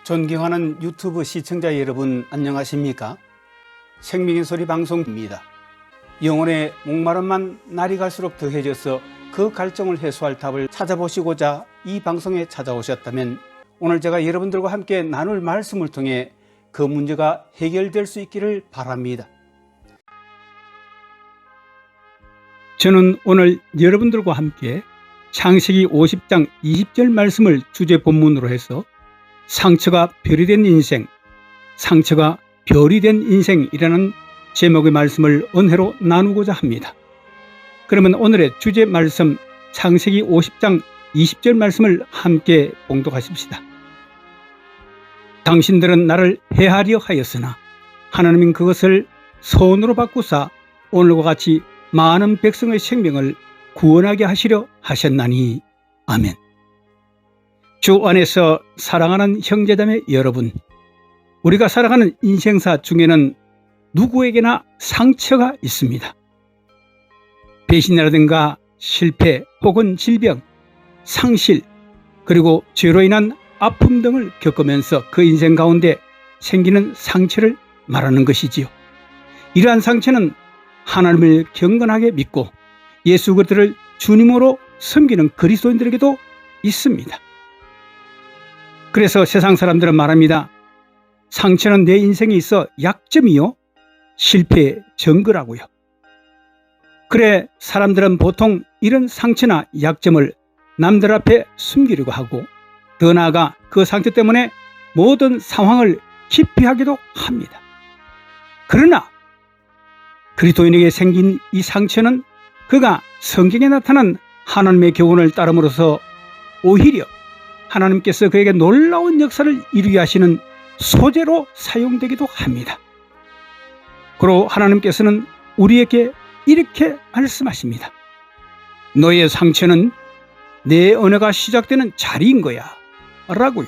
존경하는 유튜브 시청자 여러분, 안녕하십니까? 생명의 소리 방송입니다. 영혼의 목마름만 날이 갈수록 더해져서 그 갈증을 해소할 답을 찾아보시고자 이 방송에 찾아오셨다면 오늘 제가 여러분들과 함께 나눌 말씀을 통해 그 문제가 해결될 수 있기를 바랍니다. 저는 오늘 여러분들과 함께 창세기 50장 20절 말씀을 주제 본문으로 해서 상처가 별이 된 인생, 상처가 별이 된 인생이라는 제목의 말씀을 은혜로 나누고자 합니다. 그러면 오늘의 주제 말씀 창세기 50장 20절 말씀을 함께 봉독하십시다. 당신들은 나를 해하려 하였으나 하나님은 그것을 선으로 바꾸사 오늘과 같이 많은 백성의 생명을 구원하게 하시려 하셨나니. 아멘. 주 안에서 사랑하는 형제자매 여러분, 우리가 살아가는 인생사 중에는 누구에게나 상처가 있습니다. 배신이라든가 실패 혹은 질병, 상실, 그리고 죄로 인한 아픔 등을 겪으면서 그 인생 가운데 생기는 상처를 말하는 것이지요. 이러한 상처는 하나님을 경건하게 믿고 예수 그리스도를 주님으로 섬기는 그리스도인들에게도 있습니다. 그래서 세상 사람들은 말합니다. 상처는 내 인생에 있어 약점이요, 실패의 증거라고요. 그래, 사람들은 보통 이런 상처나 약점을 남들 앞에 숨기려고 하고 더 나아가 그 상처 때문에 모든 상황을 기피하기도 합니다. 그러나 그리스도인에게 생긴 이 상처는 그가 성경에 나타난 하나님의 교훈을 따름으로써 오히려 하나님께서 그에게 놀라운 역사를 이루게 하시는 소재로 사용되기도 합니다. 그리고 하나님께서는 우리에게 이렇게 말씀하십니다. 너의 상처는 내 언어가 시작되는 자리인 거야 라고요.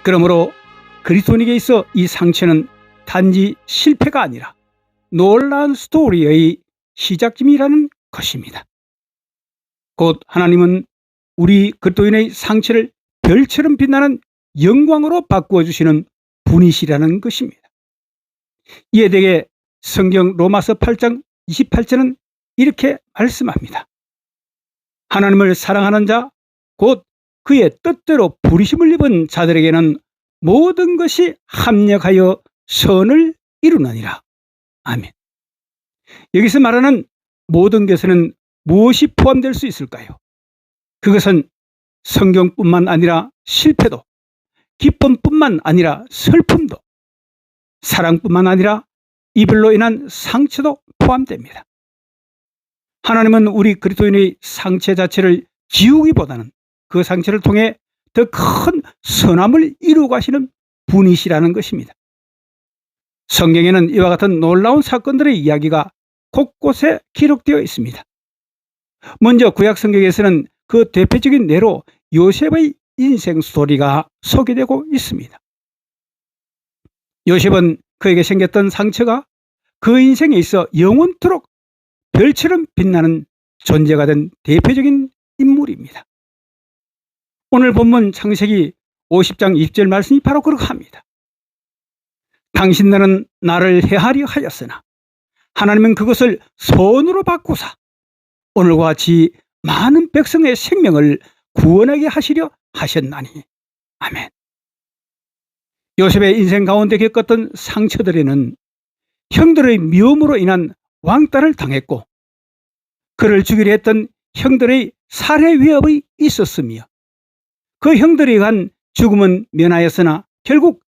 그러므로 그리스도인에게 있어 이 상처는 단지 실패가 아니라 놀라운 스토리의 시작점이라는 것입니다. 곧 하나님은 우리 그리스도인의 상처를 별처럼 빛나는 영광으로 바꾸어 주시는 분이시라는 것입니다. 이에 대해 성경 로마서 8장 28절은 이렇게 말씀합니다. 하나님을 사랑하는 자, 곧 그의 뜻대로 부르심을 입은 자들에게는 모든 것이 합력하여 선을 이루느니라. 아멘. 여기서 말하는 모든 것에는 무엇이 포함될 수 있을까요? 그것은 성경뿐만 아니라 실패도, 기쁨뿐만 아니라 슬픔도, 사랑뿐만 아니라 이별로 인한 상처도 포함됩니다. 하나님은 우리 그리스도인의 상처 자체를 지우기보다는 그 상처를 통해 더 큰 선함을 이루어 가시는 분이시라는 것입니다. 성경에는 이와 같은 놀라운 사건들의 이야기가 곳곳에 기록되어 있습니다. 먼저 구약 성경에서는 그 대표적인 예로 요셉의 인생 스토리가 소개되고 있습니다. 요셉은 그에게 생겼던 상처가 그 인생에 있어 영원토록 별처럼 빛나는 존재가 된 대표적인 인물입니다. 오늘 본문 창세기 50장 20절 말씀이 바로 그러합니다. 당신들은 나를 해하려 하였으나 하나님은 그것을 선으로 바꾸사 오늘과 같이 많은 백성의 생명을 구원하게 하시려 하셨나니. 아멘. 요셉의 인생 가운데 겪었던 상처들에는 형들의 미움으로 인한 왕따를 당했고 그를 죽이려 했던 형들의 살해 위협이 있었으며 그 형들에 의한 죽음은 면하였으나 결국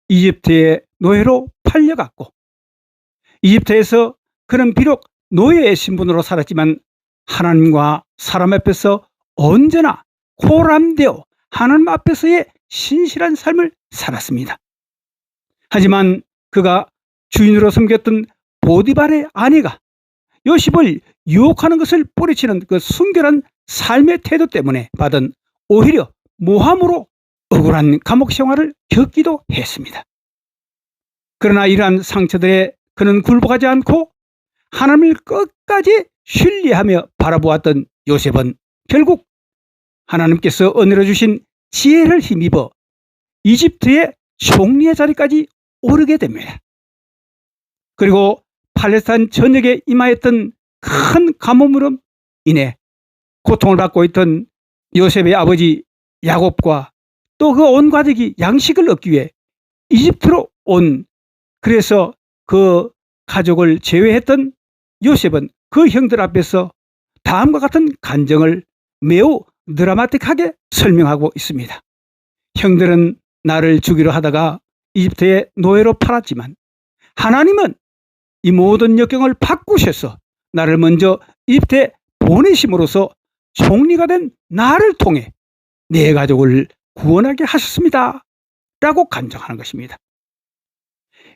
이집트의 노예로 팔려갔고 이집트에서 그는 비록 노예의 신분으로 살았지만 하나님과 사람 앞에서 언제나 고람되어 하나님 앞에서의 신실한 삶을 살았습니다. 하지만 그가 주인으로 섬겼던 보디발의 아내가 요셉을 유혹하는 것을 뿌리치는 그 순결한 삶의 태도 때문에 받은 오히려 모함으로 억울한 감옥 생활을 겪기도 했습니다. 그러나 이러한 상처들에 그는 굴복하지 않고 하나님을 끝까지 신뢰하며 바라보았던 요셉은 결국 하나님께서 은혜로 주신 지혜를 힘입어 이집트의 총리의 자리까지 오르게 됩니다. 그리고 팔레스타인 전역에 임하였던 큰 가뭄으로 인해 고통을 받고 있던 요셉의 아버지 야곱과 또 그 온 가족이 양식을 얻기 위해 이집트로 그래서 그 가족을 제외했던 요셉은 그 형들 앞에서 다음과 같은 간정을 매우 드라마틱하게 설명하고 있습니다. 형들은 나를 죽이려 하다가 이집트의 노예로 팔았지만 하나님은 이 모든 역경을 바꾸셔서 나를 먼저 이집트에 보내심으로써 총리가 된 나를 통해 내 가족을 구원하게 하셨습니다. 라고 간증하는 것입니다.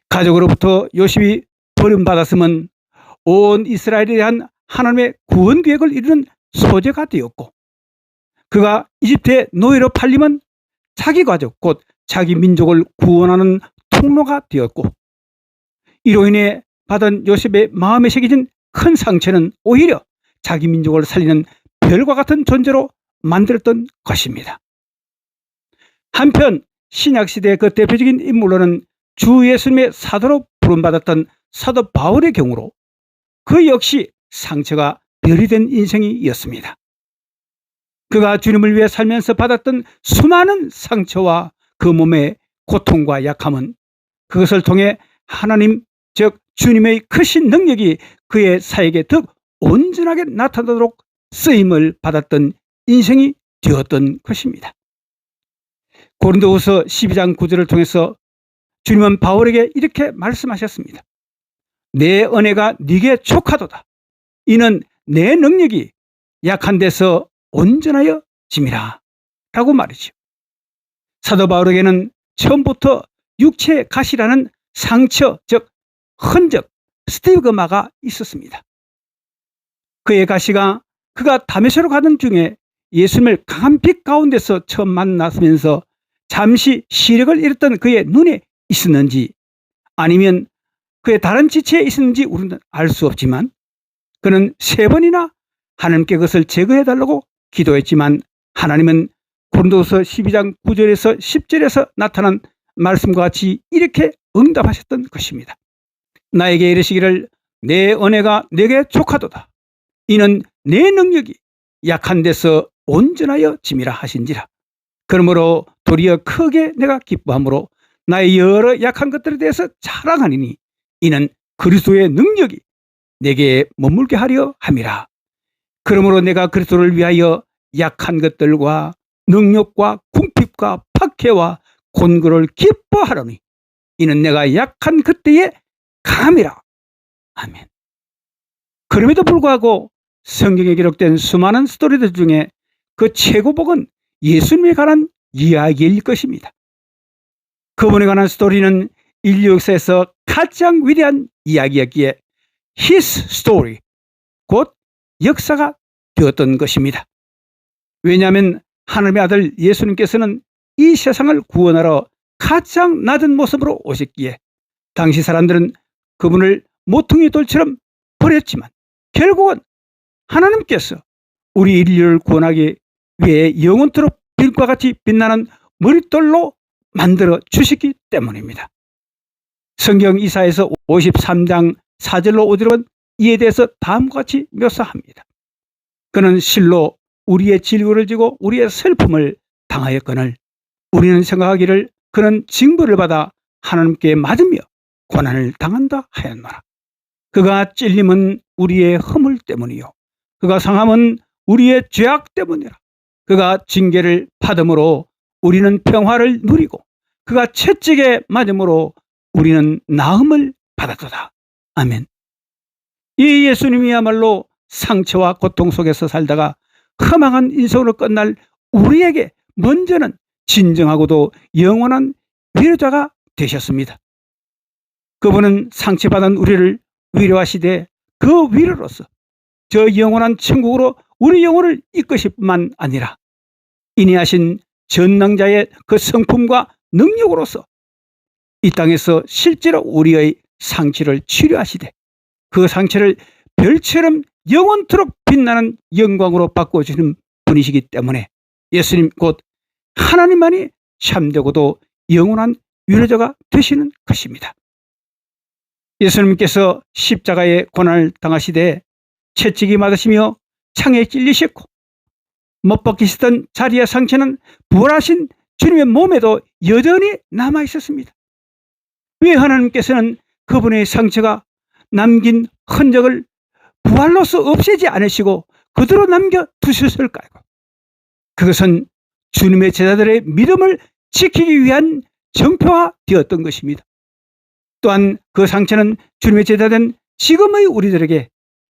가족으로부터 요셉이 버림받았음은 온 이스라엘에 대한 하나님의 구원 계획을 이루는 소재가 되었고, 그가 이집트의 노예로 팔림은 자기 가족 곧 자기 민족을 구원하는 통로가 되었고, 이로 인해 받은 요셉의 마음에 새겨진 큰 상처는 오히려 자기 민족을 살리는 별과 같은 존재로 만들었던 것입니다. 한편 신약시대의 그 대표적인 인물로는 주 예수님의 사도로 부름받았던 사도 바울의 경우로 그 역시 상처가 별이 된 인생이었습니다. 그가 주님을 위해 살면서 받았던 수많은 상처와 그 몸의 고통과 약함은 그것을 통해 하나님 즉 주님의 크신 능력이 그의 사역에 더욱 온전하게 나타나도록 쓰임을 받았던 인생이 되었던 것입니다. 고린도후서 12장 9절을 통해서 주님은 바울에게 이렇게 말씀하셨습니다. 내 은혜가 네게 족하도다. 이는 내 능력이 약한 데서 온전하여 짐이라 라고 말이죠. 사도 바울에게는 처음부터 육체의 가시라는 상처 즉 흔적 스티그마가 있었습니다. 그의 가시가 그가 다메섹으로 가던 중에 예수님을 강한 빛 가운데서 처음 만났으면서 잠시 시력을 잃었던 그의 눈에 있었는지 아니면 그의 다른 지체에 있었는지 우리는 알 수 없지만 그는 3번이나 하나님께 그것을 제거해달라고 기도했지만 하나님은 고린도후서 12장 9절에서 10절에서 나타난 말씀과 같이 이렇게 응답하셨던 것입니다. 나에게 이르시기를 내 은혜가 내게 족하도다. 이는 내 능력이 약한 데서 온전하여 짐이라 하신지라. 그러므로 도리어 크게 내가 기뻐함으로 나의 여러 약한 것들에 대해서 자랑하리니 이는 그리스도의 능력이 내게 머물게 하려 함이라. 그러므로 내가 그리스도를 위하여 약한 것들과 능력과 궁핍과 박해와 곤고를 기뻐하노니 이는 내가 약한 그때에 강함이라. 아멘. 그럼에도 불구하고 성경에 기록된 수많은 스토리들 중에 그 최고복은 예수님에 관한 이야기일 것입니다. 그분에 관한 스토리는 인류 역사에서 가장 위대한 이야기였기에 His story, 곧 역사가 되었던 것입니다. 왜냐하면 하나님의 아들 예수님께서는 이 세상을 구원하러 가장 낮은 모습으로 오셨기에 당시 사람들은 그분을 모퉁이 돌처럼 버렸지만 결국은 하나님께서 우리 인류를 구원하기 위해 영원토록 빛과 같이 빛나는 머릿돌로 만들어 주셨기 때문입니다. 성경 이사야서 53장 4절로 5절은 이에 대해서 다음과 같이 묘사합니다. 그는 실로 우리의 질고를 지고 우리의 슬픔을 당하였거늘 우리는 생각하기를 그는 징벌을 받아 하나님께 맞으며 고난을 당한다 하였노라. 그가 찔림은 우리의 허물 때문이요 그가 상함은 우리의 죄악 때문이라. 그가 징계를 받음으로 우리는 평화를 누리고 그가 채찍에 맞음으로 우리는 나음을 받았도다. 아멘. 이 예수님이야말로 상처와 고통 속에서 살다가 허망한 인생으로 끝날 우리에게 먼저는 진정하고도 영원한 위로자가 되셨습니다. 그분은 상처받은 우리를 위로하시되 그 위로로서 저 영원한 천국으로 우리 영혼을 이끄실 뿐만 아니라 인내하신 전능자의 그 성품과 능력으로서 이 땅에서 실제로 우리의 상처를 치료하시되 그 상처를 별처럼 영원토록 빛나는 영광으로 바꿔주시는 분이시기 때문에 예수님 곧 하나님만이 참되고도 영원한 위로자가 되시는 것입니다. 예수님께서 십자가의 고난을 당하시되 채찍이 맞으시며 창에 찔리셨고 못 박히시던 자리의 상처는 부활하신 주님의 몸에도 여전히 남아 있었습니다. 왜 하나님께서는 그분의 상처가 남긴 흔적을 부활로서 없애지 않으시고 그대로 남겨두셨을까요? 그것은 주님의 제자들의 믿음을 지키기 위한 정표화되었던 것입니다. 또한 그 상처는 주님의 제자된 지금의 우리들에게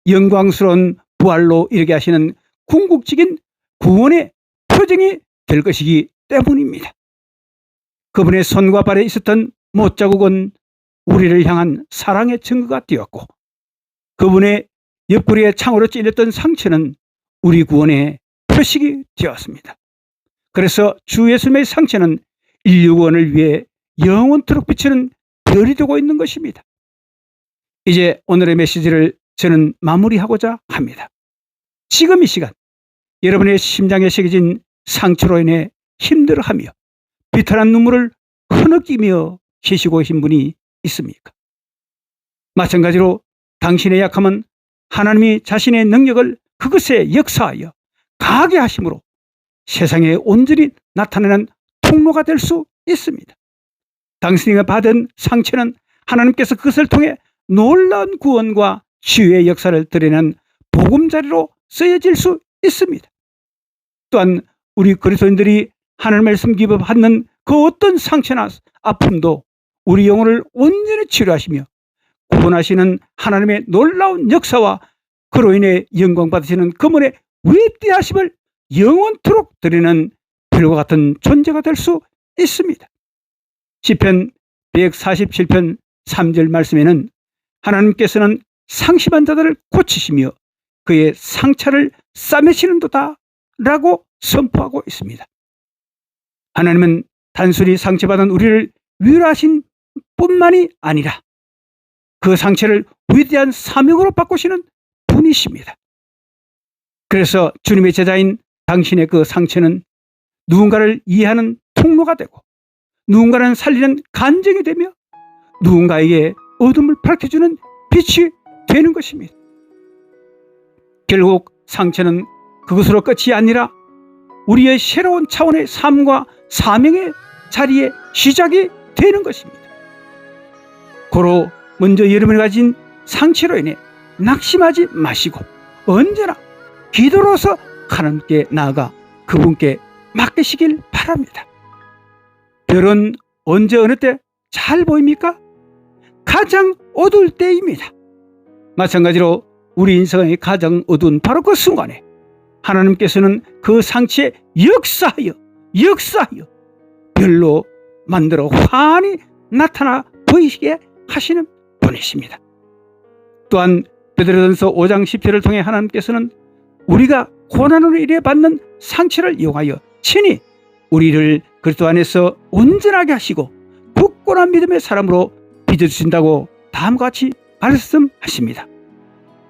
영광스러운 부활로 이르게 하시는 궁극적인 구원의 표징이 될 것이기 때문입니다. 그분의 손과 발에 있었던 못자국은 우리를 향한 사랑의 증거가 되었고 그분의 옆구리에 창으로 찔렸던 상처는 우리 구원의 표식이 되었습니다. 그래서 주 예수님의 상처는 인류 구원을 위해 영원토록 비치는 별이 되고 있는 것입니다. 이제 오늘의 메시지를 저는 마무리하고자 합니다. 지금 이 시간 여러분의 심장에 새겨진 상처로 인해 힘들어하며 비탄한 눈물을 흐느끼며 계시고 계신 분이 있습니까? 마찬가지로 당신의 약함은 하나님이 자신의 능력을 그것에 역사하여 강하게 하심으로 세상에 온전히 나타내는 통로가 될 수 있습니다. 당신이 받은 상처는 하나님께서 그것을 통해 놀라운 구원과 치유의 역사를 드러내는 보금자리로 쓰여질 수 있습니다. 또한 우리 그리스도인들이 하나님의 말씀 기법하는 그 어떤 상처나 아픔도 우리 영혼을 온전히 치료하시며 구원하시는 하나님의 놀라운 역사와 그로 인해 영광 받으시는 그분의 위대하심을 영원토록 드리는 별과 같은 존재가 될 수 있습니다. 시편 147편 3절 말씀에는 하나님께서는 상심한 자들을 고치시며 그의 상처를 싸매시는도다 라고 선포하고 있습니다. 하나님은 단순히 상처받은 우리를 위로하신 뿐만이 아니라 그 상처를 위대한 사명으로 바꾸시는 분이십니다. 그래서 주님의 제자인 당신의 그 상처는 누군가를 이해하는 통로가 되고 누군가는 살리는 간증이 되며 누군가에게 어둠을 밝혀주는 빛이 되는 것입니다. 결국 상처는 그것으로 끝이 아니라 우리의 새로운 차원의 삶과 사명의 자리에 시작이 되는 것입니다. 고로 먼저 여러분이 가진 상처로 인해 낙심하지 마시고 언제나 기도로서 하나님께 나아가 그분께 맡기시길 바랍니다. 별은 언제 어느 때 잘 보입니까? 가장 어두울 때입니다. 마찬가지로 우리 인생의 가장 어두운 바로 그 순간에 하나님께서는 그 상처에 역사하여 별로 만들어 환히 나타나 보이시게 하시는 분이십니다. 또한 베드로전서 5장 10절을 통해 하나님께서는 우리가 고난으로 인해 받는 상처를 이용하여 친히 우리를 그리스도 안에서 온전하게 하시고 굳건한 믿음의 사람으로 빚어주신다고 다음과 같이 말씀하십니다.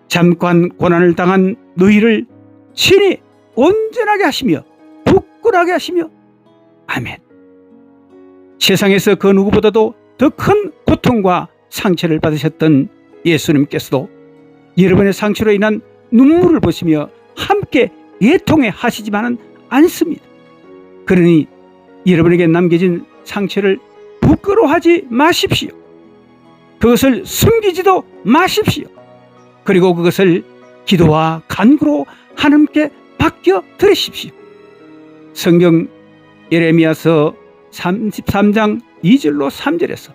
잠깐 고난을 당한 너희를 친히 온전하게 하시며 굳건하게 하시며 아멘. 세상에서 그 누구보다도 더 큰 고통과 상처를 받으셨던 예수님께서도 여러분의 상처로 인한 눈물을 보시며 함께 애통해 하시지만은 않습니다. 그러니 여러분에게 남겨진 상처를 부끄러워하지 마십시오. 그것을 숨기지도 마십시오. 그리고 그것을 기도와 간구로 하나님께 맡겨 드리십시오. 성경 예레미야서 33장 2절로 3절에서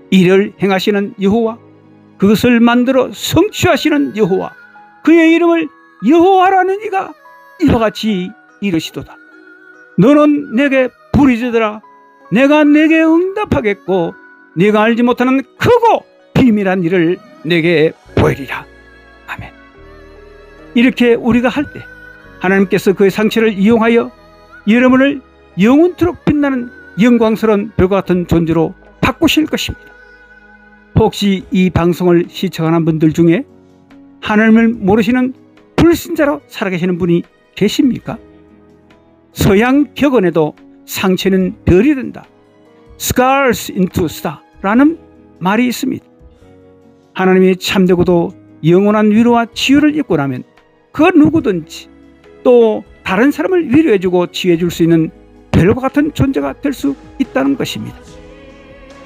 이를 행하시는 여호와 그것을 만들어 성취하시는 여호와 그의 이름을 여호와라는 이가 이와 같이 이르시도다. 너는 내게 부르짖으라. 내가 내게 응답하겠고 네가 알지 못하는 크고 비밀한 일을 내게 보이리라. 아멘. 이렇게 우리가 할 때 하나님께서 그의 상처를 이용하여 여러분을 영원토록 빛나는 영광스러운 별과 같은 존재로 바꾸실 것입니다. 혹시 이 방송을 시청하는 분들 중에 하나님을 모르시는 불신자로 살아계시는 분이 계십니까? 서양 격언에도 상처는 별이 된다. scars into star라는 말이 있습니다. 하나님이 참되고도 영원한 위로와 치유를 입고 나면 그 누구든지 또 다른 사람을 위로해주고 치유해줄 수 있는 별과 같은 존재가 될 수 있다는 것입니다.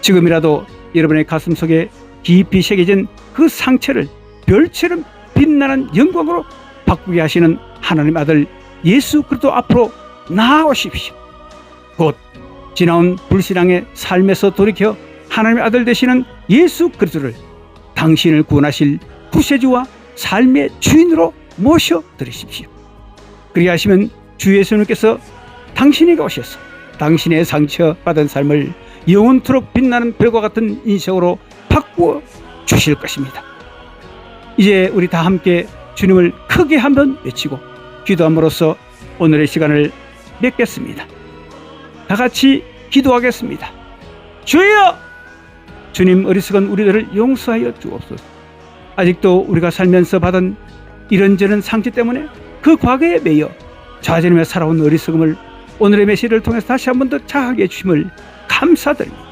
지금이라도 여러분의 가슴 속에 깊이 새겨진 그 상처를 별처럼 빛나는 영광으로 바꾸게 하시는 하나님 아들 예수 그리스도 앞으로 나아오십시오. 곧 지나온 불신앙의 삶에서 돌이켜 하나님의 아들 되시는 예수 그리스도를 당신을 구원하실 구세주와 삶의 주인으로 모셔드리십시오. 그리하시면 주 예수님께서 당신에게 오셔서 당신의 상처받은 삶을 영원토록 빛나는 별과 같은 인생으로 바꾸어 주실 것입니다. 이제 우리 다 함께 주님을 크게 한번 외치고 기도함으로써 오늘의 시간을 맺겠습니다. 다 같이 기도하겠습니다. 주여! 주님, 어리석은 우리들을 용서하여 주옵소서. 아직도 우리가 살면서 받은 이런저런 상처 때문에 그 과거에 매여 좌절하며 살아온 어리석음을 오늘의 메시지를 통해서 다시 한 번 더 자하게 해주심을 감사드립니다.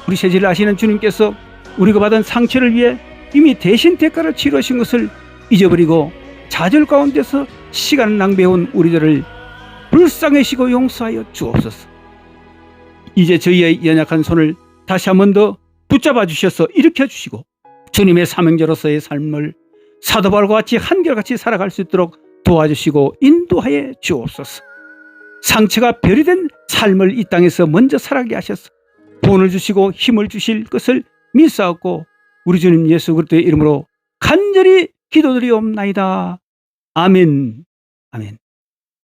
우리 세지를 아시는 주님께서 우리가 받은 상처를 위해 이미 대신 대가를 치르신 것을 잊어버리고 좌절 가운데서 시간을 낭비해온 우리들을 불쌍히시고 용서하여 주옵소서. 이제 저희의 연약한 손을 다시 한 번 더 붙잡아 주셔서 일으켜 주시고 주님의 사명자로서의 삶을 사도 바울과 같이 한결같이 살아갈 수 있도록 도와주시고 인도하여 주옵소서. 상처가 별이 된 삶을 이 땅에서 먼저 살아가게 하셔서 본을 주시고 힘을 주실 것을 믿사옵고 우리 주님 예수 그리스도의 이름으로 간절히 기도드리옵나이다. 아멘. 아멘.